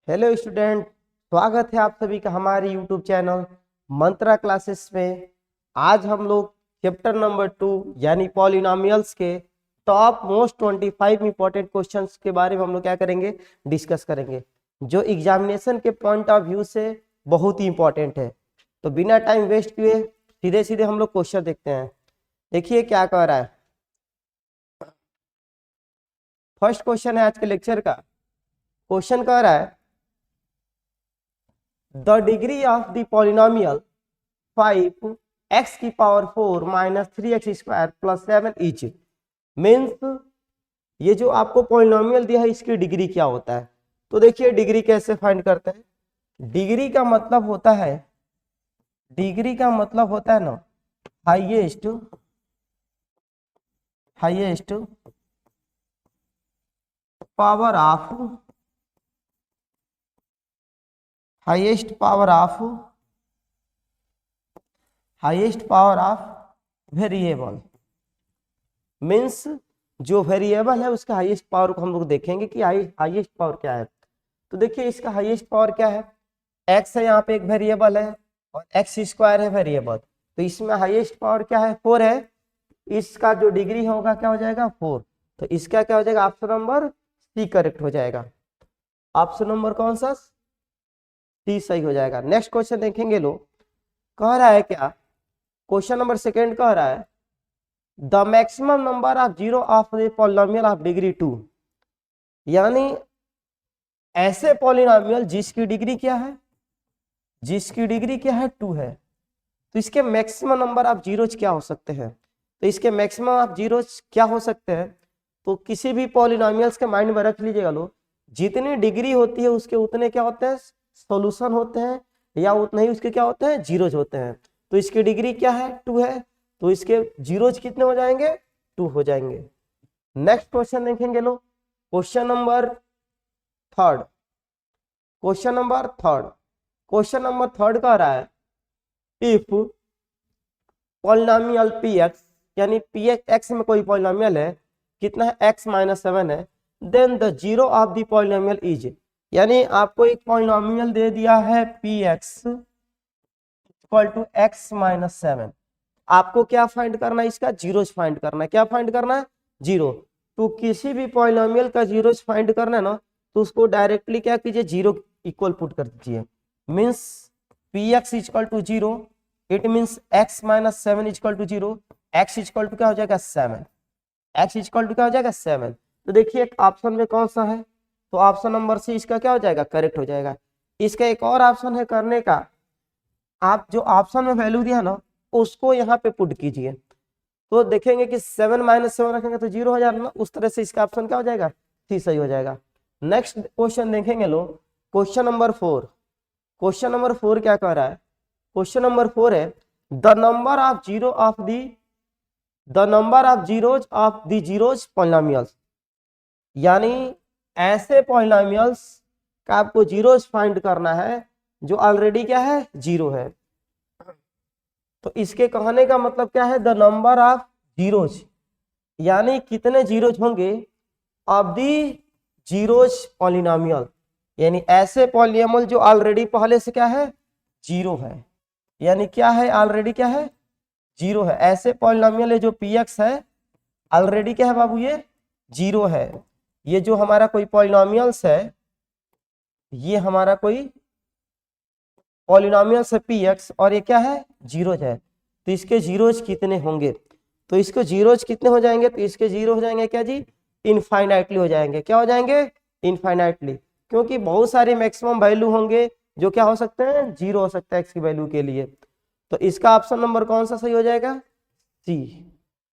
Hello student, स्वागत है आप सभी का हमारे यूट्यूब चैनल मंत्रा क्लासेस में। आज हम लोग चैप्टर नंबर 2 यानी पॉलिनोमियल्स के टॉप मोस्ट 25 इंपॉर्टेंट क्वेश्चंस के बारे में हम लोग क्या करेंगे, डिस्कस करेंगे, जो एग्जामिनेशन के पॉइंट ऑफ व्यू से बहुत ही इंपॉर्टेंट है। तो बिना टाइम वेस्ट किए सीधे सीधे हम लोग क्वेश्चन देखते हैं। देखिए क्या कह रहा है। फर्स्ट क्वेश्चन है आज के लेक्चर का। क्वेश्चन कह रहा है the degree of the polynomial 5x की power 4 minus 3x square plus 7 etch means ये जो आपको पॉलिनोमियल दिया है इसकी डिग्री क्या होता है। तो देखिए डिग्री कैसे फाइंड करते हैं। डिग्री का मतलब होता है, डिग्री का मतलब होता है ना highest power of highest power of variable. Means जो वेरिएबल है उसका हाईएस्ट पावर को हम लोग देखेंगे कि हाईएस्ट पावर क्या है। तो देखिए इसका हाईएस्ट पावर क्या है, x है, यहाँ पे एक वेरिएबल है और x स्क्वायर है वेरिएबल। तो इसमें हाईएस्ट पावर क्या है, 4 है। इसका जो डिग्री होगा क्या हो जाएगा, 4। तो इसका क्या हो जाएगा, ऑप्शन नंबर सी करेक्ट हो जाएगा। ऑप्शन नंबर कौन सा, सी सही हो जाएगा। नेक्स्ट क्वेश्चन देखेंगे लोग। कह रहा है क्या, क्वेश्चन नंबर सेकेंड कह रहा है the maximum number of zero of the polynomial of degree 2, यानी ऐसे पॉलिनोमियल जिसकी डिग्री क्या है, 2 है। तो इसके मैक्सिमम नंबर ऑफ जीरोज क्या हो सकते हैं। तो इसके मैक्सिमम ऑफ जीरोज क्या हो सकते हैं, तो किसी भी पॉलिनोमियल्स के माइंड में रख लीजिएगा लोग, जितनी डिग्री होती है उसके उतने क्या होते हैं, सॉल्यूशन होते हैं, या उतने ही उसके क्या होते हैं, जीरोज होते हैं। तो इसकी डिग्री क्या है, 2 है। तो इसके जीरोज कितने हो जाएंगे, 2 हो जाएंगे। नेक्स्ट क्वेश्चन देखेंगे लोग। क्वेश्चन नंबर थर्ड कह रहा है इफ पॉलिनोमियल px, यानी px में कोई पॉलिनोमियल है, कितना है, x माइनस 7 है, then the zero of the polynomial is, यानी आपको एक पॉलिनोमियल दे दिया है px equal to x minus 7। आपको क्या फाइंड करना है, इसका जीरोज फाइंड करना है। क्या फाइंड करना है, जीरो। तो किसी भी पॉलिनोमियल का जीरोज फाइंड करना है ना, तो उसको डायरेक्टली क्या कीजिए, जीरो इक्वल पुट कर दीजिए। Means px equal to zero, it means x minus 7 equal to zero. x equal to क्या हो जाएगा, 7। x इक्वल टू क्या हो जाएगा, 7। तो देखिए ऑप्शन में कौन सा है, तो ऑप्शन नंबर सी इसका क्या हो जाएगा, करेक्ट हो जाएगा। इसका एक और ऑप्शन है करने का, आप जो ऑप्शन में वैल्यू दिया ना उसको यहाँ पे पुट कीजिए, तो देखेंगे कि 7 माइनस 7 रखेंगे तो 0 हो जाएगा ना। उस तरह से इसका ऑप्शन क्या हो जाएगा, सी सही हो जाएगा। नेक्स्ट क्वेश्चन देखेंगे लोग। क्वेश्चन नंबर 4 क्या कह रहा है, क्वेश्चन नंबर 4 है the number of zeros of the zeros polynomials, यानी ऐसे पॉलिनोमियल्स का आपको जीरोज फाइंड करना है जो ऑलरेडी क्या है, 0 है। तो इसके कहने का मतलब क्या है, द नंबर ऑफ जीरोज, यानी कितने जीरोज होंगे ऑफ दी जीरोज पॉलिनोमियल, यानी ऐसे पॉलिनोमियल जो ऑलरेडी पहले से क्या है, 0 है। यानी क्या है, ऑलरेडी क्या है, 0 है। ऐसे पॉलिनोमियल है जो px है ऑलरेडी क्या है बाबू, ये 0 है। ये जो हमारा कोई पॉलिनोमियल्स है, ये हमारा कोई पॉलिनोमियल्स है px और ये क्या है, जीरोज है। तो इसके जीरोज कितने होंगे, तो इसके जीरोज कितने हो जाएंगे, तो इसके जीरो हो जाएंगे क्या जी, इनफाइनाइटली हो जाएंगे। क्या हो जाएंगे, इनफाइनाइटली, क्योंकि बहुत सारे मैक्सिमम वैल्यू होंगे जो क्या हो सकते हैं, 0 हो सकता है x की वैल्यू के लिए। तो इसका ऑप्शन नंबर कौन सा सही हो जाएगा, सी।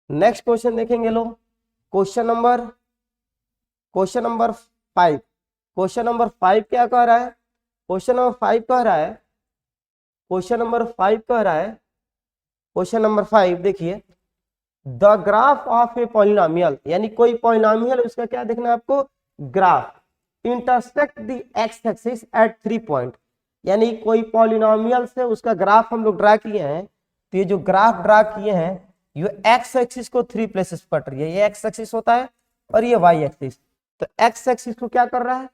नेक्स्ट क्वेश्चन देखेंगे लोग। Question number 5। क्वेश्चन नंबर 5 क्या कह रहा है, क्वेश्चन नंबर 5 कह रहा है, क्वेश्चन नंबर 5 देखिए the graph of a polynomial, यानी कोई पॉलिनोमियल उसका क्या देखना है आपको, graph intersect the x axis at 3 point, यानी कोई पॉलिनोमियल से उसका ग्राफ हम लोग ड्रा किए हैं। तो ये जो ग्राफ ड्रा किए हैं ये एक्स एक्सिस को 3 प्लेसेस कट रही है, ये एक्स एक्सिस होता है और ये वाई एक्सिस। तो एक्स एक्सिस को क्या कर रहा है,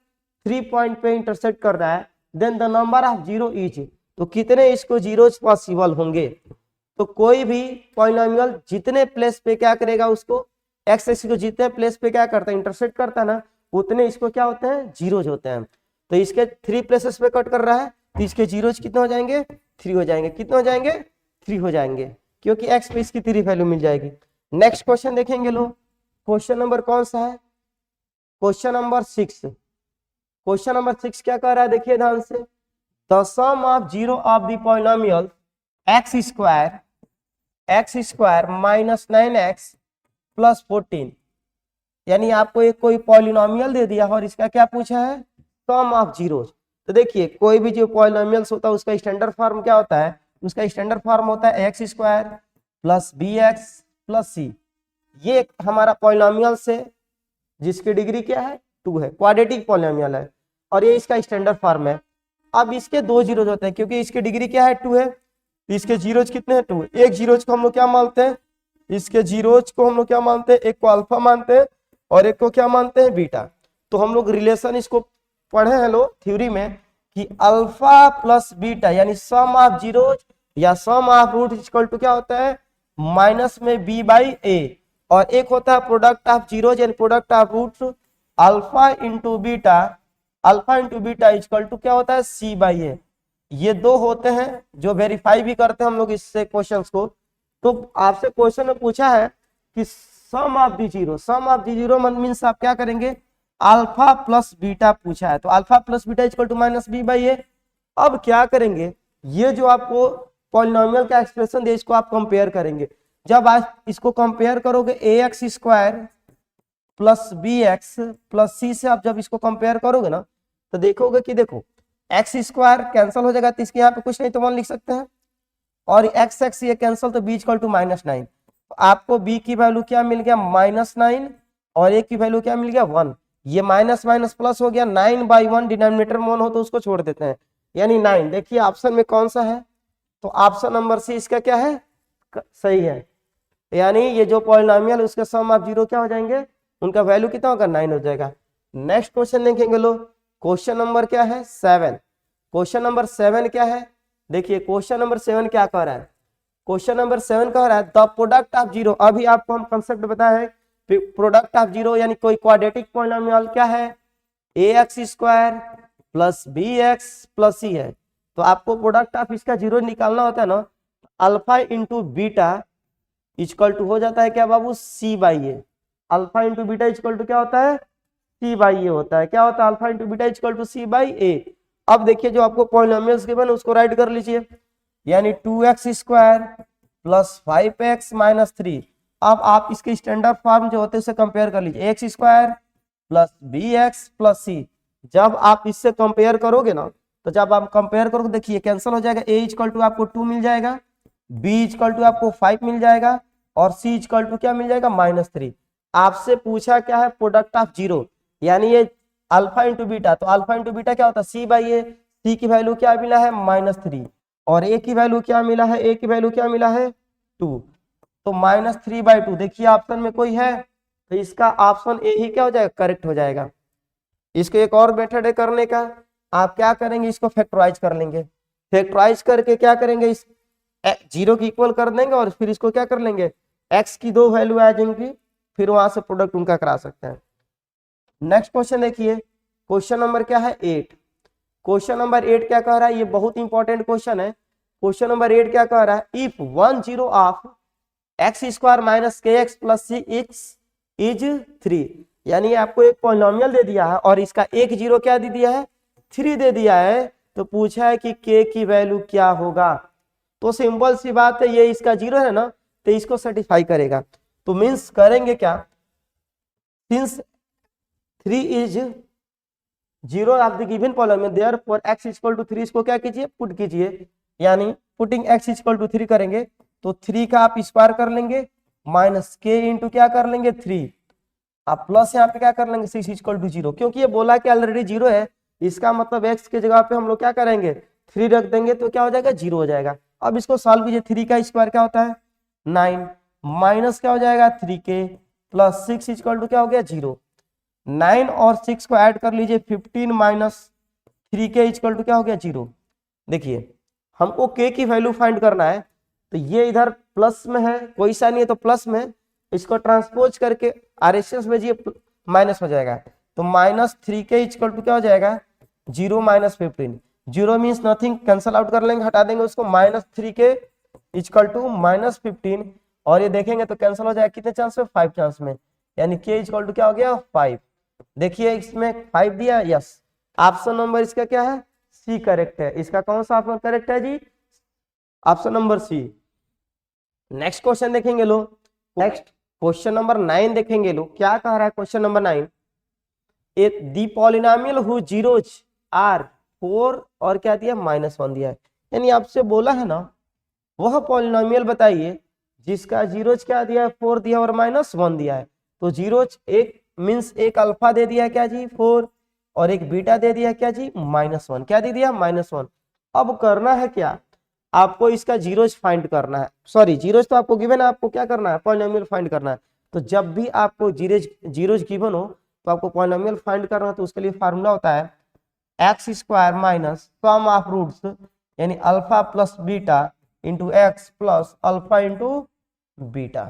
3 पॉइंट पे इंटरसेक्ट कर रहा है, then the number of zero is, तो कितने इसको जीरोज पॉसिबल होंगे। तो कोई भी पॉलिनोमियल जितने प्लेस पे क्या करेगा, उसको एक्स एक्सिस को जितने प्लेस पे क्या करता है, इंटरसेक्ट करता है ना, उतने इसको क्या होते हैं, जीरोज होते हैं। तो इसके 3 प्लेसेस पे कट कर रहा है, तो इसके जीरोज कितने हो जाएंगे, 3 हो जाएंगे। कितने हो जाएंगे, 3 हो जाएंगे, क्योंकि एक्स पे इसकी 3 वैल्यू मिल जाएगी। नेक्स्ट क्वेश्चन देखेंगे लोग, क्वेश्चन नंबर कौन सा है, क्वेश्चन नंबर 6। क्वेश्चन नंबर 6 क्या कह रहा है, देखिए ध्यान से, the sum of zero of the polynomial x square minus 9x plus 14, यानी आपको एक कोई पॉलिनोमियल दे दिया और इसका क्या पूछा है, सम ऑफ जीरोज। तो देखिए कोई भी जो पॉलिनोमियल्स होता है उसका स्टैंडर्ड फॉर्म क्या होता है, उसका स्टैंडर्ड फॉर्म होता है x square plus b x plus c. ये हमारा पॉलिनोमियल से जिसकी डिग्री क्या है, 2 है, क्वाड्रेटिक पॉलिनोमियल है, और ये इसका स्टैंडर्ड फॉर्म है। अब इसके 2 जीरोज होते हैं, क्योंकि इसकी डिग्री क्या है, 2 है, इसके जीरोज कितने हैं, 2। एक जीरोज को हम लोग क्या मानते हैं, इसके जीरोज को हम लोग क्या मानते हैं, एक को अल्फा मानते हैं और एक को क्या मानते हैं, बीटा। तो हम लोग रिलेशन इसको पढ़े हैं लोग थ्योरी में कि अल्फा प्लस बीटा यानी सम ऑफ जीरोज या सम ऑफ रूट इक्वल टू क्या होता है, माइनस में बी बाई ए, और एक होता है product of zeros and product of root alpha into beta equal to क्या होता है, सी बाई ए। ये 2 होते हैं जो वेरीफाई भी करते हैं हम लोग इससे क्वेश्चंस को। तो आपसे क्वेश्चन में पूछा है कि sum of the zero means आप क्या करेंगे, अल्फा प्लस बीटा पूछा है, तो alpha plus beta equal to minus b by a. अब क्या करेंगे, ये जो आपको पॉलिनोमियल का एक्सप्रेशन दिया इसको आप कंपेयर करेंगे। जब आप इसको कंपेयर करोगे a x square plus b x plus c से आप जब इसको कंपेयर करोगे ना, तो देखोगे कि देखो एक्स स्क्वायर कैंसिल हो जाएगा, तो इसके यहाँ पे कुछ नहीं तो 1 लिख सकते हैं, और एक्स एक्स ये कैंसिल, तो बी इक्वल टू -9। आपको बी की वैल्यू क्या मिल गया, -9, और ए की वैल्यू क्या मिल गया, 1। ये माइनस माइनस प्लस हो गया, 9/1 डिनोमिनेटर में 1 हो तो उसको छोड़ देते हैं, यानी 9। देखिए ऑप्शन में कौन सा है, तो ऑप्शन नंबर सी इसका क्या है, सही है। यानी ये जो पॉलिनोमियल उसके सम ऑफ जीरो क्या हो जाएंगे, उनका वैल्यू कितना होगा, 9 हो जाएगा। नेक्स्ट क्वेश्चन देखेंगे लोग, क्वेश्चन नंबर क्या है, 7। क्वेश्चन नंबर 7 क्या है, देखिए क्वेश्चन नंबर 7 क्या कह रहा है, क्वेश्चन नंबर 7 कह रहा है द प्रोडक्ट ऑफ जीरो। अभी आपको हम कंसेप्ट बताया है, प्रोडक्ट ऑफ जीरो यानी कोई क्वाड्रेटिक पॉलिनोमियल क्या है, a x square plus b x plus c है। तो आपको प्रोडक्ट ऑफ इसका जीरो निकालना होता है ना, alpha into beta equal to हो जाता है क्या बाबू, c by a. Alpha into beta equal to क्या होता है, सी बाई ए होता है। क्या होता है, alpha into beta equal to c by a. अब देखिए जो आपको पॉलिनोमियल्स गिवन उसको राइट कर लीजिए, यानी 2x square plus 5x minus 3। अब आप इसके स्टैंडर्ड फॉर्म जो होते हैं उसे कंपेयर कर लीजिए, x square plus b x plus c. जब आप इससे कंपेयर करोगे ना, तो जब आप कंपेयर करोगे देखिए कैंसिल हो जाएगा, ए इक्वल टू आपको 2 मिल जाएगा, बी इक्वल टू आपको 5 मिल जाएगा, और सी इक्वल टू क्या मिल जाएगा, -3। आपसे पूछा क्या है, प्रोडक्ट ऑफ जीरो, यानी ये अल्फा इंटू बीटा, तो अल्फा इंटू बीटा क्या होता है, सी बाई ए। सी की वैल्यू क्या मिला है, -3, और ए की वैल्यू क्या मिला है, ए की वैल्यू क्या मिला है, 2। तो -3/2। देखिए ऑप्शन में कोई है, तो इसका ऑप्शन ए ही क्या हो जाएगा, करेक्ट हो जाएगा। इसको एक और मेथड है करने का, आप क्या करेंगे, इसको फैक्टराइज कर लेंगे। फैक्टराइज करके क्या करेंगे, इस जीरो की इक्वल कर देंगे, और फिर इसको क्या कर लेंगे, एक्स की 2 वैल्यू आ जाएंगी, फिर वहां से प्रोडक्ट उनका करा सकते हैं। नेक्स्ट क्वेश्चन देखिए, क्वेश्चन नंबर क्या है, 8। क्वेश्चन नंबर 8 क्या कह रहा है, ये बहुत इंपॉर्टेंट क्वेश्चन है। क्वेश्चन नंबर 8 क्या कह रहा है, if 1 zero of x square minus k x plus c x is 3, यानी आपको एक पॉलिनोमियल दे दिया है और इसका एक जीरो क्या दे दिया है, 3 दे दिया है। तो पूछा है कि के की वैल्यू क्या होगा। तो सिंपल सी बात है, ये इसका जीरो है ना, तो इसको सेटिस्फाई करेगा। तो मीन्स करेंगे क्या, since 3 is zero of the given polynomial therefore x equal to 3, इसको क्या कीजिए, पुट कीजिए, यानी पुटिंग x इक्वल टू 3 करेंगे, तो 3 का आप स्क्वायर कर लेंगे, माइनस के इंटू क्या कर लेंगे, 3, आप प्लस यहाँ पे क्या कर लेंगे, 6 इक्वल टू 0। क्योंकि ये बोला कि ऑलरेडी जीरो है, इसका मतलब x की जगह पे हम लोग क्या करेंगे, 3 रख देंगे, तो क्या हो जाएगा, 0 हो जाएगा। अब इसको सॉल्व कीजिए, 3 का स्क्वायर क्या होता है, 9, माइनस क्या हो जाएगा, 3 के प्लस 6 इक्वल टू क्या हो गया, 0। 9 और 6 को ऐड कर लीजिए, 15 माइनस 3k इक्वल टू क्या हो गया 0। देखिए हमको k की वैल्यू फाइंड करना है, तो ये इधर प्लस में है, कोई सा नहीं है तो प्लस में, इसको ट्रांसपोज करके RHS में जी माइनस हो जाएगा, तो माइनस 3k इक्वल टू क्या हो जाएगा 0 minus 15। 0 means nothing, cancel out कर लेंगे, हटा देंगे उसको, minus 3k equal to minus 15, और ये देखेंगे तो कैंसिल हो जाएगा कितने चांस में 5 चांस में, यानी k इक्वल टू क्या हो गया 5। देखिए इसमें 5 दिया, यस ऑप्शन नंबर इसका क्या है सी करेक्ट है। इसका कौन सा ऑप्शन करेक्ट है जी, option number c. Next question देखेंगे लो, नेक्स्ट क्वेश्चन नंबर 9 देखेंगे लो, क्या कह रहा है क्वेश्चन नंबर 9, एक दी पॉलिनोमियल हु जीरोज आर 4 और क्या दिया -1 दिया है, यानी आपसे बोला है ना वह पॉलिनोमियल बताइए जिसका जीरोज क्या दिया है 4 दिया और -1 दिया है। तो जीरोज एक मींस एक अल्फा दे दिया है क्या जी 4, और एक बीटा दे दिया क्या जी -1, क्या दे दिया -1। अब करना है क्या, आपको इसका जीरोज फाइंड करना है, सॉरी जीरोज तो आपको गिवन है, आपको क्या करना है पॉलिनोमियल फाइंड करना है। तो जब भी आपको जीरोज गिवन हो तो आपको पॉलिनोमियल फाइंड करना है, तो उसके लिए फार्मूला होता है x square minus sum of roots, यानी alpha plus beta into x plus alpha into beta,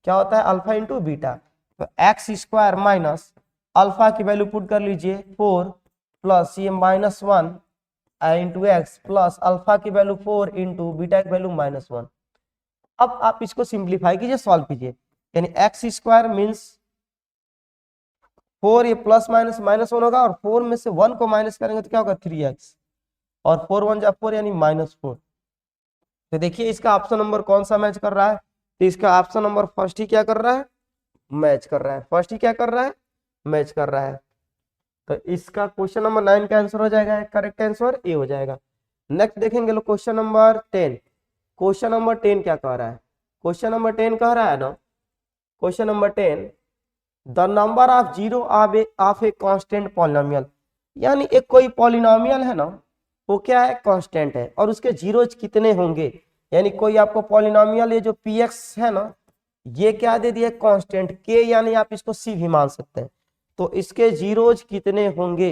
क्या होता है अल्फा इंटू बीटा। तो एक्स स्क्वायर माइनस अल्फा की वैल्यू पुट कर लीजिए 4 प्लस ये -1 इंटू एक्स प्लस अल्फा की वैल्यू 4 इंटू बीटा की वैल्यू -1। अब आप इसको सिंप्लीफाई कीजिए, सॉल्व कीजिए, यानी एक्स स्क्वायर मीन्स 4, ये प्लस माइनस -1 होगा, और 4 में से 1 को माइनस करेंगे तो क्या होगा 3x, और 4 1 जा 4 यानी -4। तो देखिए इसका ऑप्शन नंबर कौन सा मैच कर रहा है, तो इसका ऑप्शन नंबर फर्स्ट ही क्या कर रहा है मैच कर रहा है, फर्स्ट ही क्या कर रहा है मैच कर रहा है। तो इसका क्वेश्चन नंबर 9 का आंसर हो जाएगा, करेक्ट आंसर ए हो जाएगा। नेक्स्ट देखेंगे लोग क्वेश्चन नंबर 10। क्वेश्चन नंबर 10 क्या कह रहा है, क्वेश्चन नंबर 10 कह रहा है ना, question number 10 the number of zero of a constant polynomial, यानी एक कोई पॉलिनोमियल है ना वो क्या है कांस्टेंट है, और उसके जीरोज कितने होंगे, यानी कोई आपको पॉलिनोमियल ये जो px है ना ये क्या दे दिया कांस्टेंट k, यानी आप इसको c भी मान सकते हैं, तो इसके जीरोज कितने होंगे।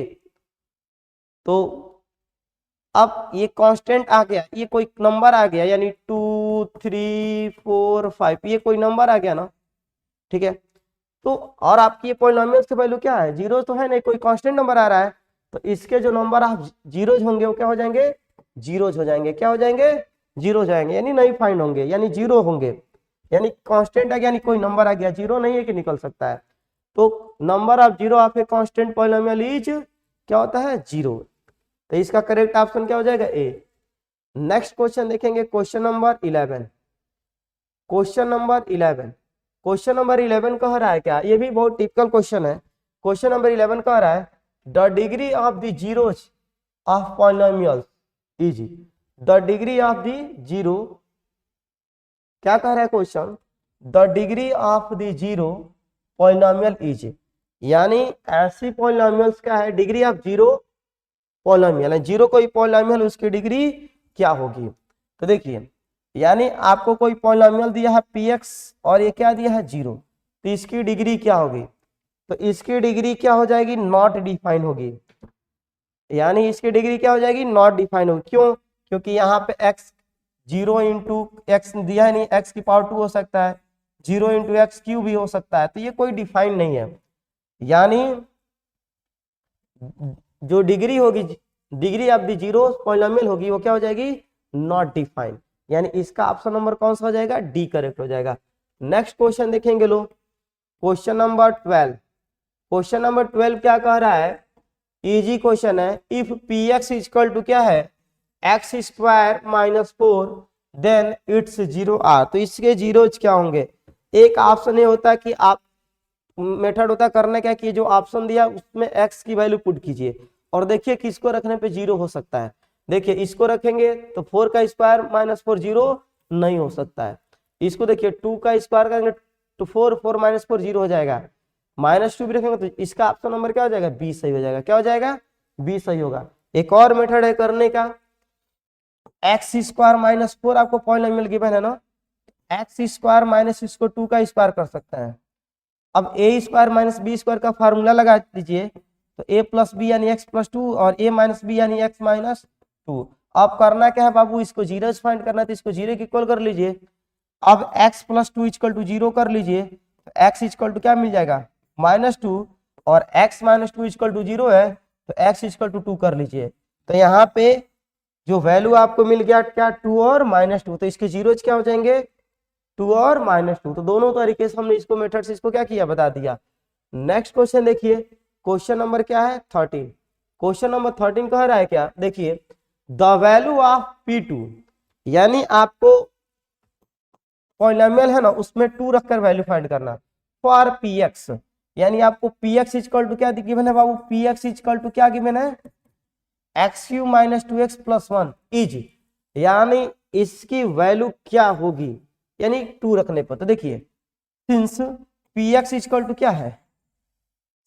तो अब ये कांस्टेंट आ गया, ये कोई नंबर आ गया, यानी 2 3 4 5 ये कोई नंबर आ गया ना, ठीक है। तो और आपकी ये पॉलिनोमियल्स की वैल्यू क्या है जीरो तो है नहीं, कोई कांस्टेंट नंबर आ रहा है, तो इसके जो नंबर ऑफ जीरोज होंगे वो क्या हो जाएंगे जीरोज हो जाएंगे, क्या हो जाएंगे जीरो हो जाएंगे, यानी नहीं फाइंड होंगे, यानी जीरो होंगे, यानी कांस्टेंट आ गया, यानी कोई नंबर आ गया, जीरो नहीं है कि निकल सकता है। तो number of zero of a constant polynomial is क्या होता है जीरो, तो इसका करेक्ट ऑप्शन क्या हो जाएगा ए। नेक्स्ट क्वेश्चन देखेंगे question number 11। Question number 11, question number 11 कह रहा है क्या, ये भी बहुत टिपिकल क्वेश्चन है। क्वेश्चन नंबर 11 कह रहा है the degree of the zeros of polynomials is, the degree of the zero, क्या कह रहा है question the degree of the zero polynomial is, यानी ऐसी पॉलिनोमियल्स क्या है डिग्री ऑफ जीरो पॉलिनोमियल है, जीरो कोई पॉलिनोमियल उसकी डिग्री क्या होगी। तो देखिए यानी आपको कोई पॉलिनोमियल दिया है px और ये क्या दिया है जीरो, तो इसकी डिग्री क्या होगी, तो इसकी डिग्री क्या हो जाएगी नॉट डिफाइन होगी, यानी इसकी डिग्री क्या हो जाएगी नॉट डिफाइन होगी, क्यों क्योंकि यहाँ पे x 0 इंटू एक्स दिया है नहीं, x की पावर 2 हो सकता है, 0 इंटू एक्स क्यू भी हो सकता है, तो ये कोई डिफाइन नहीं है, यानी जो डिग्री होगी degree of the zero polynomial होगी वो क्या हो जाएगी नॉट डिफाइन, यानी इसका ऑप्शन नंबर कौन सा हो जाएगा डी करेक्ट हो जाएगा। नेक्स्ट क्वेश्चन देखेंगे लोग क्वेश्चन नंबर 12। क्वेश्चन नंबर 12 क्या कह रहा है इजी क्वेश्चन है, if P X equal to क्या है x square -4 then its zero are, तो इसके जीरोज क्या होंगे। एक ऑप्शन ये होता है कि आप मेथड होता करने क्या कि जो ऑप्शन दिया उसमें x की वैल्यू पुट कीजिए, और देखिए किसको रखने पे जीरो हो सकता है, देखिए इसको रखेंगे तो 4 का स्क्वायर -4 जीरो नहीं हो सकता है, इसको देखिए 2 का स्क्वायर करेंगे तो 4 4 -4 जीरो हो जाएगा, -2 भी रखेंगे तो इसका ऑप्शन नंबर क्या हो जाएगा बी सही हो जाएगा, क्या हो जाएगा बी सही होगा। एक और मेथड है करने का, एक्स स्क्वायर -4 आपको पॉलिनोमियल गिवन है ना, एक्स स्क्वायर माइनस इसको 2 का स्क्वायर कर सकते हैं, अब ए स्क्वायर माइनस बी स्क्वायर का फार्मूला लगा दीजिए, तो ए प्लस बी यानी एक्स प्लस टू और ए माइनस बी यानी एक्स माइनस टू। अब करना क्या है बाबू, इसको जीरो फाइंड करना है, तो इसको जीरो की इक्वल कर लीजिए। अब x plus two equal to zero कर लीजिए, तो x इक्वल टू क्या मिल जाएगा, माइनस टू, और x minus two equal to zero है, तो x इक्वल टू टू कर लीजिए। तो यहाँ पे जो वैल्यू आपको मिल गया क्या, टू और माइनस टू, तो इसके जीरो क्या हो जाएंगे, टू और माइनस टू। तो दोनों तरीके से हमने इसको मेथड से इसको क्या किया, बता दिया। नेक्स्ट क्वेश्चन देखिए, क्वेश्चन नंबर क्या है 13। क्वेश्चन नंबर 13 कह रहा है क्या, देखिए द वैल्यू ऑफ P2, यानी आपको पॉलिनोमियल है ना उसमें टू रखकर वैल्यू फाइंड करना फॉर Px, यानी आपको Px इक्वल टू क्या गिवन है बाबू, Px इक्वल टू क्या गिवन है, x Q minus two x plus one is, यानी इसकी वैल्यू क्या होगी, यानी टू रखने पर। तो देखिए सिंस Px इक्वल टू क्या है,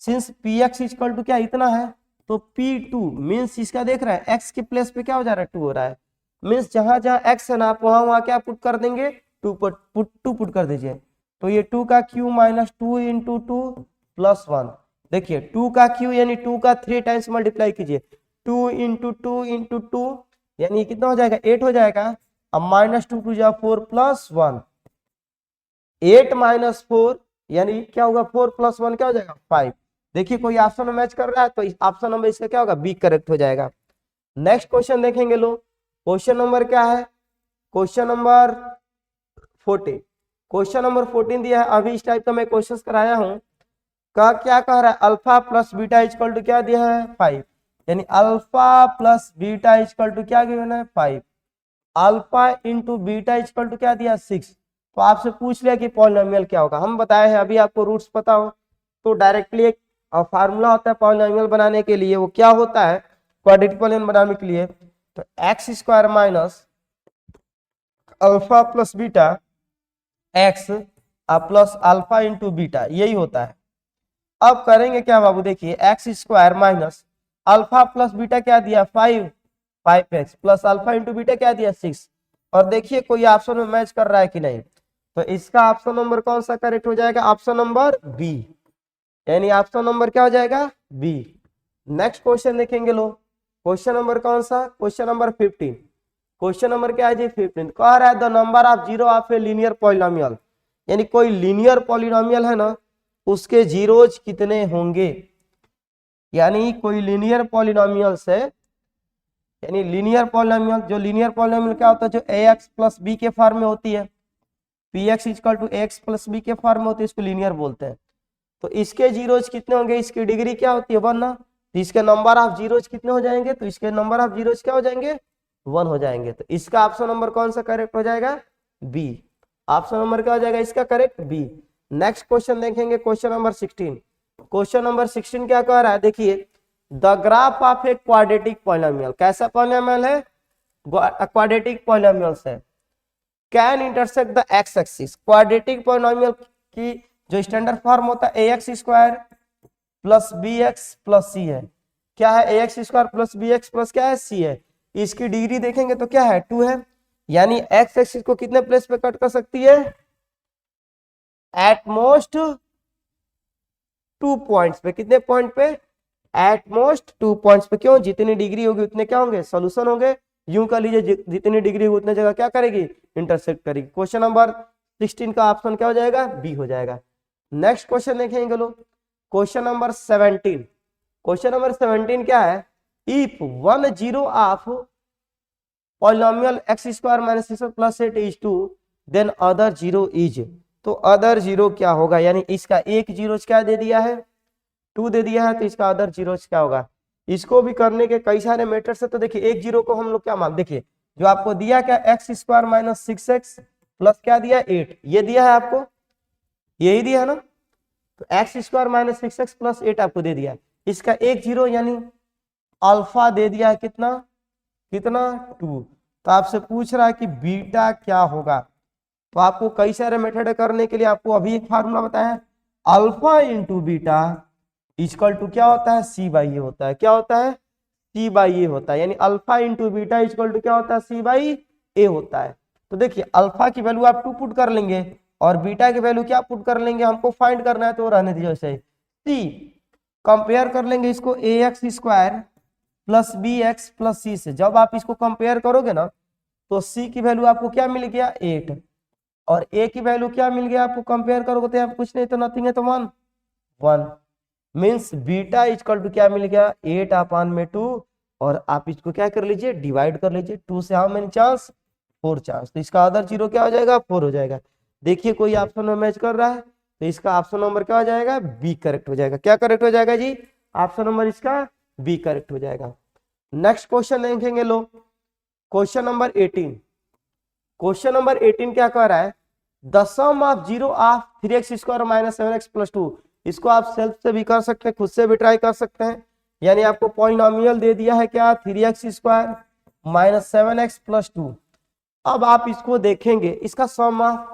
सिंस Px इक्वल टू क्या इतना है, तो P2 मीन्स इसका देख रहा है x के प्लेस पे क्या हो जा रहा है, टू हो रहा है, मीन्स जहां जहां x है ना आप वहां क्या पुट कर देंगे, टू पुट कर दीजिए। तो ये टू का Q minus two into two plus one, देखिए टू का क्यू यानी टू का थ्री टाइम्स मल्टीप्लाई कीजिए, टू इंटू टू यानी कितना हो जाएगा, 8 हो जाएगा। अब माइनस टू टू जा four plus one, 8 minus four यानी क्या होगा, 4 प्लस वन क्या हो जाएगा 5। देखिए कोई ऑप्शन में मैच कर रहा है, तो ऑप्शन नंबर इसका क्या होगा, बी करेक्ट हो जाएगा। नेक्स्ट क्वेश्चन देखेंगे लोग, क्वेश्चन नंबर क्या है, क्वेश्चन नंबर 14। क्वेश्चन नंबर 14 दिया है, अभी इस टाइप का मैं क्वेश्चन कराया हूं। क्या कह रहा है, alpha plus beta equal to क्या दिया है 5, यानी alpha plus beta equal to क्या गिवन है 5, alpha into beta equal to क्या दिया 6। तो आपसे पूछ लिया कि पॉलिनोमियल क्या होगा, हम बताए हैं अभी आपको रूट्स पता हो तो डायरेक्टली एक फार्मूला होता है पॉलिनोमियल बनाने के लिए, वो क्या होता है, क्वाड्रेटिक पॉलिनोमियल बनाने के लिए, तो x square minus alpha plus beta x plus alpha into beta, यही होता है। अब करेंगे क्या बाबू, देखिए x square minus alpha plus beta क्या दिया 5, 5x plus alpha into beta क्या दिया 6, और देखिए कोई ऑप्शन में मैच कर रहा है कि नहीं, तो इसका ऑप्शन नंबर कौन सा करेक्ट हो जाएगा, ऑप्शन नंबर बी, यानी ऑप्शन नंबर क्या हो जाएगा, बी। नेक्स्ट क्वेश्चन देखेंगे लोग, क्वेश्चन नंबर कौन सा, क्वेश्चन नंबर 15। क्वेश्चन नंबर क्या है जी 15, कह रहा है the number of zero of a linear polynomial, यानी कोई लीनियर पॉलिनोमियल है ना उसके जीरोज कितने होंगे, यानी कोई लीनियर पॉलिनोमियल से, यानी लीनियर पॉलिनोमियल, जो लीनियर पॉलिनोमियल क्या होता है, जो ax प्लस बी के फॉर्म में होती है, px equal to ax plus B के फॉर्म में होती है, इसको लीनियर बोलते हैं। तो इसके जीरोज कितने होंगे, इसकी डिग्री क्या होती है 1 ना, तो इसके नंबर ऑफ जीरोज कितने हो जाएंगे, तो इसके नंबर ऑफ जीरोज क्या हो जाएंगे 1 हो जाएंगे। तो इसका ऑप्शन नंबर कौन सा करेक्ट हो जाएगा, बी। ऑप्शन नंबर क्या हो जाएगा इसका करेक्ट, बी। नेक्स्ट क्वेश्चन देखेंगे, क्वेश्चन नंबर 16। क्वेश्चन नंबर 16 क्या कह रहा है, देखिए the graph of a quadratic polynomial, कैसा पॉलिनोमियल है, क्वाड्रेटिक पॉलिनोमियल है, can intersect the x axis. Quadratic polynomial की जो स्टैंडर्ड फॉर्म होता है ax square plus b x plus c है, क्या है ax square plus b x plus क्या है सी है, इसकी डिग्री देखेंगे तो क्या है 2 है, यानी एक्स एक्सिस को कितने प्लेस पे कट कर सकती है, एट मोस्ट 2 पॉइंट्स पे, कितने पॉइंट पे, एट मोस्ट 2 पॉइंट्स पे। क्यों, जितनी डिग्री होगी उतने क्या होंगे, सोल्यूशन होंगे, यूं कर लीजिए जितनी डिग्री होगी उतने जगह क्या करेगी, इंटरसेक्ट करेगी। क्वेश्चन नंबर 16 का ऑप्शन क्या हो जाएगा, बी हो जाएगा। नेक्स्ट क्वेश्चन देखेंगे लोग, क्वेश्चन नंबर 17। क्वेश्चन नंबर 17 क्या है, if 1 zero of polynomial x square minus six plus 8 is 2 then other zero is, तो अदर जीरो क्या होगा, यानी इसका एक जीरो क्या दे दिया है 2 दे दिया है, तो इसका अदर जीरो क्या होगा। इसको भी करने के कई सारे मेथड्स है, तो देखिए एक जीरो को हम लोग क्या मान, देखिए जो आपको दिया क्या x square minus 6x plus क्या दिया 8, ये दिया है आपको, यही दिया है ना, तो x square minus 6x plus 8 आपको दे दिया, इसका एक जीरो यानी अल्फा दे दिया है कितना, कितना 2। तो आपसे पूछ रहा है कि बीटा क्या होगा, तो आपको कई सारे मेथड करने के लिए आपको अभी एक फार्मूला बताया है, alpha into beta equal to क्या होता है सी बाई ए होता है, क्या होता है सी बाई ए होता है, यानी alpha into beta equal to क्या होता है सी बाई ए होता है। तो देखिए अल्फा की वैल्यू आप 2 पुट कर लेंगे, और बीटा की वैल्यू क्या पुट कर लेंगे, हमको फाइंड करना है तो रहने दीजिए वैसे ही। सी कंपेयर कर लेंगे इसको a x square plus b x plus c से। जब आप इसको कंपेयर करोगे ना तो सी की वैल्यू आपको क्या मिल गया 8 और ए की वैल्यू क्या मिल गया आपको, कंपेयर करोगे तो यहाँ कुछ नहीं तो नथिंग है तो 1 मीन्स बीटा इक्वल टू क्या मिल गया 8/2 और आप इसको क्या कर लीजिए डिवाइड कर लीजिए 2 से हाउ मेनी चांस 4 चांस, तो इसका अदर जीरो क्या हो जाएगा 4 हो जाएगा। देखिए कोई ऑप्शन में मैच कर रहा है तो इसका ऑप्शन नंबर क्या हो जाएगा बी करेक्ट हो जाएगा। क्या करेक्ट हो जाएगा जी, ऑप्शन नंबर इसका बी करेक्ट हो जाएगा। नेक्स्ट क्वेश्चन देखेंगे लो, क्वेश्चन नंबर 18। क्वेश्चन नंबर 18 क्या कह रहा है, the sum of zero of 3x square minus 7x plus 2। इसको आप सेल्फ से भी कर सकते हैं, खुद से भी ट्राई कर सकते हैं। यानी आपको पॉलिनोमियल दे दिया है क्या 3x square minus 7x plus 2। अब आप इसको देखेंगे, इसका सम ऑफ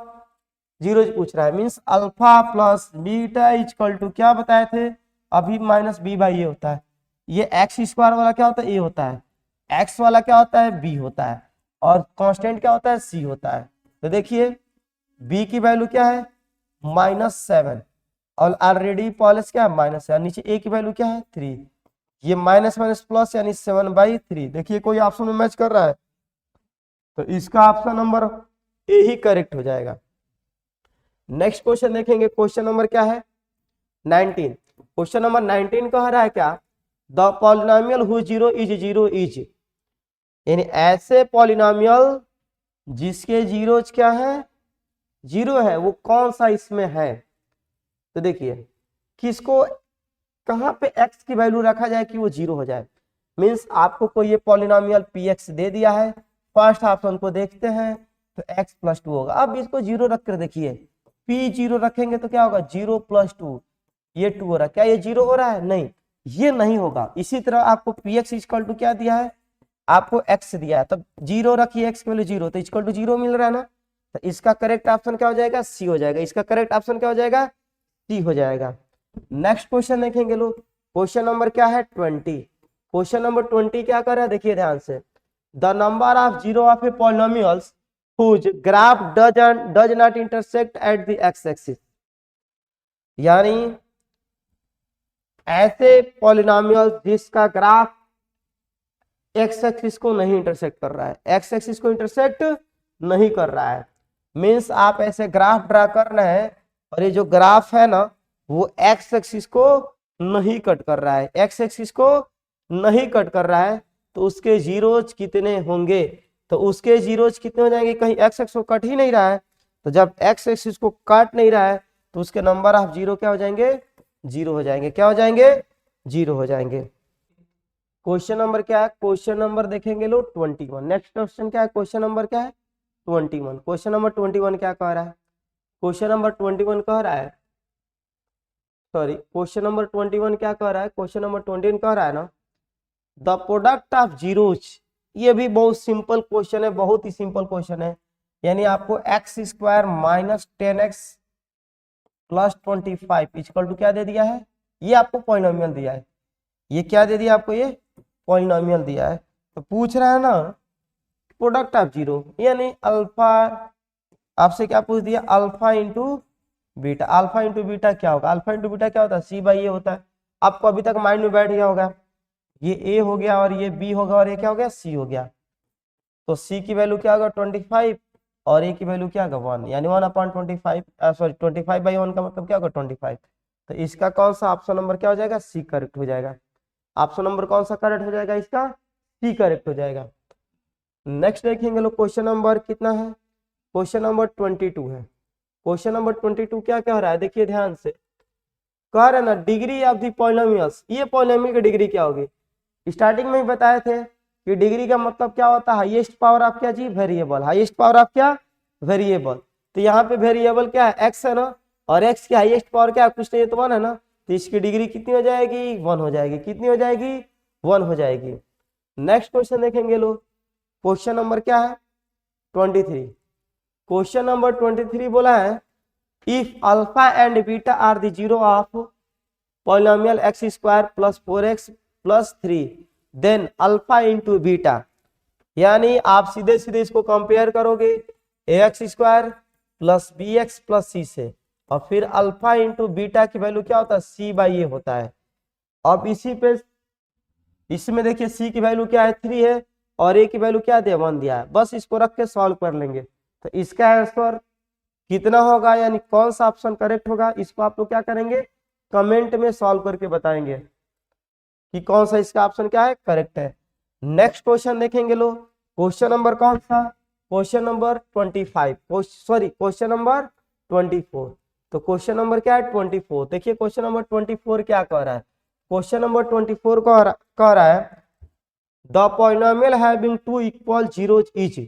जीरो पूछ रहा है, means alpha plus beta equal to क्या बताए थे अभी माइनस बी बाई ए होता है। ये एक्स स्क्वायर वाला क्या होता है ए होता है, एक्स वाला क्या होता है बी होता है और कांस्टेंट क्या होता है सी होता है। तो देखिए बी की वैल्यू क्या है -7 और ऑलरेडी पॉलिस क्या है -7, नीचे ए की वैल्यू क्या है 3, ये माइनस माइनस प्लस यानी 7/3। देखिए कोई ऑप्शन में मैच कर रहा है तो इसका option number A he correct हो जाएगा। नेक्स्ट क्वेश्चन देखेंगे, क्वेश्चन नंबर क्या है 19। क्वेश्चन नंबर 19 कह रहा है क्या, the polynomial who zero is यानी ऐसे पॉलिनोमियल जिसके जीरोज क्या है जीरो है वो कौन सा इसमें है। तो देखिए किसको कहां पे x की वैल्यू रखा जाए कि वो जीरो हो जाए, मींस आपको कोई ये पॉलिनोमियल px दे दिया है, फर्स्ट ऑप्शन को देखते हैं तो x + 2 होगा। अब इसको जीरो रख कर देखिए p जीरो रखेंगे तो क्या होगा 0 + 2, ये 2 हो रहा है, क्या ये जीरो हो रहा है नहीं, ये नहीं होगा। इसी तरह आपको px = क्या दिया है आपको x दिया है, तब जीरो रखिए x की वैल्यू जीरो तो इक्वल टू जीरो मिल रहा है ना, तो इसका करेक्ट ऑप्शन क्या हो जाएगा सी हो जाएगा। इसका करेक्ट ऑप्शन क्या हो जाएगा सी हो जाएगा। नेक्स्ट क्वेश्चन देखेंगे लोग, क्वेश्चन नंबर क्या है 20। क्वेश्चन नंबर 20 क्या कर रहा है देखिए ध्यान से, the number of zero of A polynomials whose graph does not intersect at the x axis। यानी ऐसे पॉलिनोमियल जिसका ग्राफ एक्स एक्सिस को नहीं इंटरसेक्ट कर रहा है, एक्स एक्सिस को इंटरसेक्ट नहीं कर रहा है, मींस आप ऐसे ग्राफ ड्रा कर रहे हैं और ये जो ग्राफ है ना वो एक्स एक्सिस को नहीं कट कर रहा है, एक्स एक्सिस को नहीं कट कर रहा है, तो उसके जीरोज कितने होंगे, तो उसके जीरोज कितने हो जाएंगे, कहीं एक्स एक्सिस को कट ही नहीं रहा है, तो जब एक्स एक्सिस को काट नहीं रहा है तो उसके नंबर ऑफ जीरो क्या हो जाएंगे जीरो हो जाएंगे, क्या हो जाएंगे जीरो हो जाएंगे। क्वेश्चन नंबर क्या है, क्वेश्चन नंबर देखेंगे लो 21। नेक्स्ट क्वेश्चन क्या है, क्वेश्चन नंबर क्या है 21। क्वेश्चन नंबर 21 क्या कह रहा है, क्वेश्चन नंबर 21 कह रहा है, सॉरी क्वेश्चन नंबर 21 क्या कह रहा है, क्वेश्चन नंबर 21 कह रहा है ना द प्रोडक्ट ऑफ जीरोज। ये भी बहुत सिंपल क्वेश्चन है, बहुत ही सिंपल क्वेश्चन है। यानी आपको x² - 10x + 25 इक्वल टू क्या दे दिया है, ये आपको पॉलिनोमियल दिया है, ये क्या दे दिया आपको, ये पॉलिनोमियल दिया है। तो पूछ रहा है ना प्रोडक्ट ऑफ जीरो, यानी अल्फा, आपसे क्या पूछ दिया alpha into beta. Alpha into beta क्या होगा, अल्फा इंटू बीटा क्या होता है c/a होता है। आपको अभी तक माइंड में बैठ गया होगा, ये a हो गया और ये b होगा और ये क्या हो गया c हो गया, तो c की वैल्यू क्या होगा 25 और a की वैल्यू क्या होगा 1, यानी 1/25, सॉरी 25/1 का मतलब क्या होगा 25। तो इसका कौन सा ऑप्शन नंबर क्या हो जाएगा सी करेक्ट हो जाएगा। ऑप्शन नंबर कौन सा करेक्ट हो जाएगा, इसका सी करेक्ट हो जाएगा। नेक्स्ट देखेंगे लोग क्वेश्चन नंबर कितना है, क्वेश्चन नंबर 22 है। क्वेश्चन नंबर 22 क्या कह रहा है देखिए ध्यान से, कह रहा है ना डिग्री ऑफ द पॉलिनोमियल्स, ये पॉलिनोमियल की डिग्री क्या होगी, स्टार्टिंग में ही बताए थे कि डिग्री का मतलब क्या होता है हाईएस्ट पावर ऑफ क्या जी वेरिएबल, हाईएस्ट पावर ऑफ क्या वेरिएबल। तो यहाँ पे वेरिएबल क्या है एक्स है ना, और एक्स की हाईएस्ट पावर क्या है कुछ नहीं तो 1 है ना, तो इसकी डिग्री कितनी हो जाएगी 1 हो जाएगी, कितनी हो जाएगी 1 हो जाएगी। नेक्स्ट क्वेश्चन देखेंगे लोग, क्वेश्चन नंबर क्या है 23। क्वेश्चन नंबर 23 बोला है if alpha and beta are the zero of polynomial x² + 4x + 3 then alpha into beta. यानी आप सीधे सीधे इसको कंपेयर करोगे ax² plus b x plus c से, और फिर अल्फा इंटू बीटा की वैल्यू क्या होता है, सी बाई ए होता है। अब इसी पे इसमें देखिए सी की वैल्यू क्या है, 3 है, और ए की वैल्यू क्या दिया, 1 दिया है। बस इसको रख के सॉल्व कर लेंगे, तो इसका आंसर कितना होगा, यानी कौन सा ऑप्शन करेक्ट होगा, इसको आप लोग क्या करेंगे, कमेंट में सॉल्व करके बताएंगे कि कौन सा इसका ऑप्शन क्या है, करेक्ट है। नेक्स्ट क्वेश्चन देखेंगे लोग, क्वेश्चन नंबर कौन सा, question number 25, sorry question number 24। तो क्वेश्चन नंबर क्या है, 24। देखिए क्वेश्चन नंबर 24 क्या कह रहा है, क्वेश्चन नंबर 24 कह रहा है the polynomial having two equal zeros is,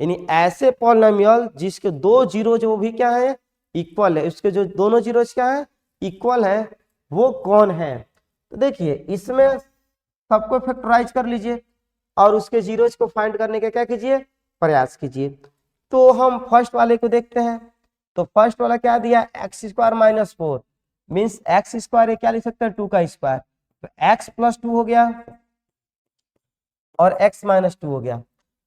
यानी ऐसे पॉलिनोमियल जिसके दो जीरोज वो भी क्या है, इक्वल है, उसके जो दोनों जीरोज क्या है, इक्वल है, वो कौन है। तो देखिए इसमें सबको फैक्टराइज कर लीजिए और उसके जीरोज को फाइंड करने का क्या कीजिए, प्रयास कीजिए। तो हम फर्स्ट वाले को देखते हैं। तो फर्स्ट वाला क्या दिया, x square minus 4, means x square क्या लिख सकते हैं, 2 का स्क्वायर, तो एक्स प्लस 2 हो गया और x माइनस 2 हो गया।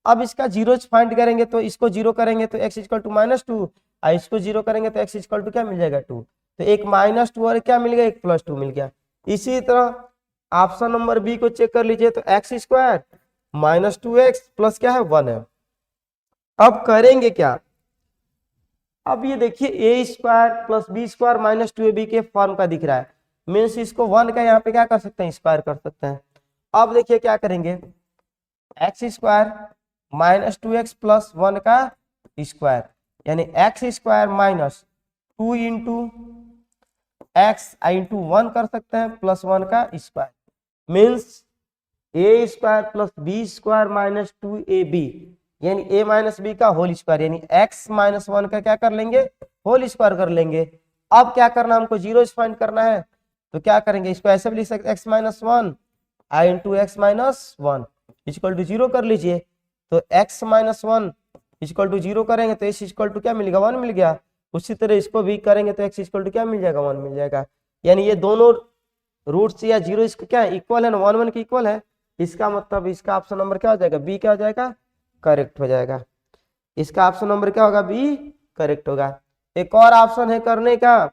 अब इसका जीरोज फाइंड करेंगे, तो इसको जीरो करेंगे तो x इक्वल टू माइनस 2, और इसको जीरो करेंगे तो x इक्वल टू क्या मिल जाएगा, 2। तो एक माइनस 2 और क्या मिल गया, एक प्लस 2 मिल गया। इसी तरह ऑप्शन नंबर बी को चेक कर लीजिए, तो x square minus 2x plus क्या है, 1 है। अब करेंगे क्या, अब ये देखिए a square plus b square minus 2ab के फॉर्म का दिख रहा है, मीन्स इसको 1 का यहाँ पे क्या कर सकते हैं, स्क्वायर कर सकते हैं। अब देखिए क्या करेंगे, x square minus 2x plus 1 का स्क्वायर, यानी x square minus 2 into x into 1 कर सकते हैं प्लस 1 का square, means a square plus b square minus 2ab, यानी ए माइनस बी का होल स्क्वायर, यानी एक्स माइनस 1 का क्या कर लेंगे, होल स्क्वायर कर लेंगे। अब क्या करना, हमको जीरो फाइंड करना है, तो क्या करेंगे, इसको ऐसे भी लिख सकते एक्स माइनस 1 आई into x minus 1 equal to 0 कर लीजिए। तो x माइनस 1 इक्वल टू 0 करेंगे तो x इक्वल टू क्या मिलेगा, 1 मिल गया। उसी तरह इसको भी करेंगे तो x इक्वल टू क्या मिल जाएगा, 1 मिल जाएगा। यानी ये दोनों रूट्स या जीरो इसको क्या है, इक्वल है ना, 1 1 की इक्वल है। इसका मतलब इसका ऑप्शन नंबर क्या हो जाएगा, बी क्या हो जाएगा, करेक्ट हो जाएगा। इसका ऑप्शन नंबर क्या होगा, बी करेक्ट होगा। एक और ऑप्शन है करने का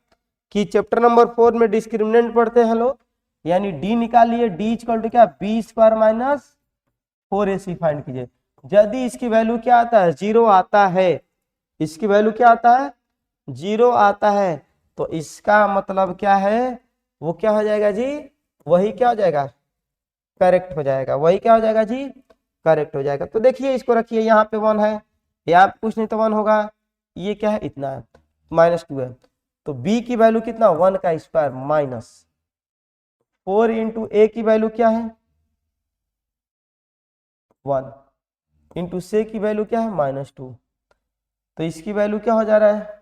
कि चैप्टर नंबर 4 में डिस्क्रिमिनेंट पढ़ते हैं लोग, यानी डी निकालिए, डी इक्वल टू क्या, B square minus 4ac find कीजिए। यदि इसकी वैल्यू क्या आता है, 0 आता है, इसकी वैल्यू क्या आता है, 0 आता है, तो इसका मतलब क्या है, वो क्या हो जाएगा जी, वही क्या हो जाएगा, करेक्ट हो जाएगा, वही क्या हो जाएगा जी, करेक्ट हो जाएगा। तो देखिए इसको रखिए, यहाँ पे 1 है, यहाँ पे कुछ नहीं तो 1 होगा, ये क्या है, इतना है, माइनस 2 है, तो b की वैल्यू कितना, 1 का स्क्वायर माइनस 4 इंटू ए की वैल्यू क्या है, 1 इंटू से की वैल्यू क्या है, माइनस 2, तो इसकी वैल्यू क्या हो जा रहा है।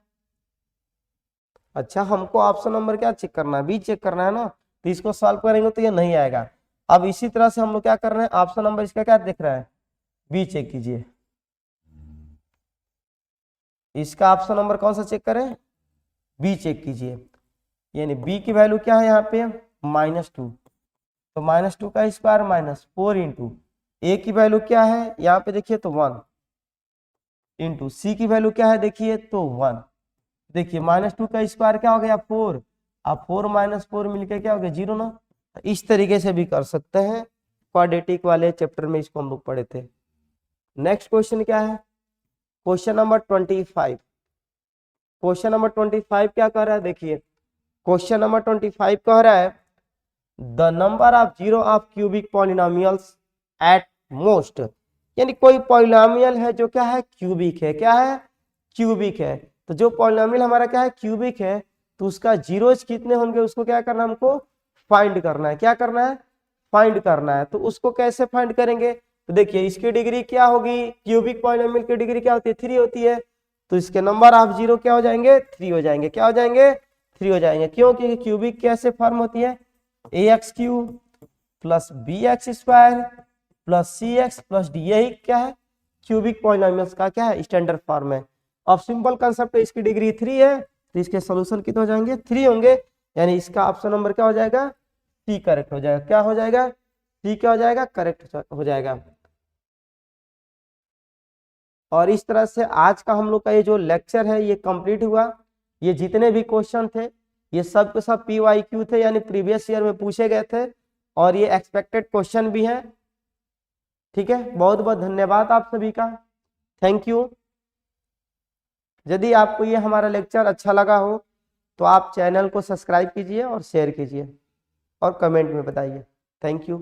अच्छा हमको ऑप्शन नंबर क्या चेक करना है, बी चेक करना है ना, तो इसको सॉल्व करेंगे तो ये नहीं आएगा। अब इसी तरह से हम लोग क्या कर रहे हैं, ऑप्शन नंबर इसका क्या दिख रहा है, बी चेक कीजिए। इसका ऑप्शन नंबर कौन सा चेक करें, बी चेक कीजिए, यानी बी की वैल्यू क्या है यहाँ पे, माइनस 2, तो माइनस 2 का स्क्वायर माइनस 4 इंटू ए की वैल्यू क्या है, यहाँ पे देखिए तो 1 इंटू सी की वैल्यू क्या है, देखिए तो 1, देखिए माइनस 2 का स्क्वायर क्या हो गया, 4, अब 4 माइनस 4 मिलकर क्या हो गया, 0 ना। इस तरीके से भी कर सकते हैं, क्वाड्रेटिक वाले चैप्टर में इसको हम लोग पढ़े थे। नेक्स्ट क्वेश्चन क्या है, क्वेश्चन नंबर 25। क्वेश्चन नंबर 25 क्या कह रहा है, देखिए क्वेश्चन नंबर 25 कह रहा है the number of zero of cubic polynomials at most, यानी कोई पॉलिनोमियल है जो क्या है, क्यूबिक है, क्या है, क्यूबिक है। तो जो पॉलिनोमियल हमारा क्या है, क्यूबिक है, तो उसका जीरोज कितने होंगे, उसको क्या करना है, हमको फाइंड करना है, क्या करना है, फाइंड करना है। तो उसको कैसे फाइंड करेंगे, तो देखिए इसकी डिग्री क्या होगी, क्यूबिक पॉलिनोमियल की डिग्री क्या होती है, 3 होती है, तो इसके नंबर ऑफ जीरो क्या हो जाएंगे, 3 हो जाएंगे, क्या हो जाएंगे, 3 हो जाएंगे। क्यों, क्योंकि क्यूबिक कैसे फॉर्म होती है, ax cube plus bx square plus cx plus d, यही क्या है, क्यूबिक पॉलिनोमियल्स का क्या है, स्टैंडर्ड फॉर्म है। अब सिंपल कंसेप्ट है, इसकी डिग्री 3 है, तो इसके सोल्यूशन कितने हो जाएंगे, 3 होंगे, यानी इसका ऑप्शन नंबर क्या हो जाएगा, सी करेक्ट हो जाएगा, क्या हो जाएगा, सी क्या हो जाएगा, करेक्ट हो जाएगा। और इस तरह से आज का हम लोग का ये जो लेक्चर है ये कंप्लीट हुआ। ये जितने भी क्वेश्चन थे ये सब के सब PYQ थे, यानी प्रीवियस ईयर में पूछे गए थे, और ये एक्सपेक्टेड क्वेश्चन भी है। ठीक है, बहुत बहुत धन्यवाद आप सभी का, थैंक यू। यदि आपको ये हमारा लेक्चर अच्छा लगा हो तो आप चैनल को सब्सक्राइब कीजिए और शेयर कीजिए और कमेंट में बताइए। Thank you.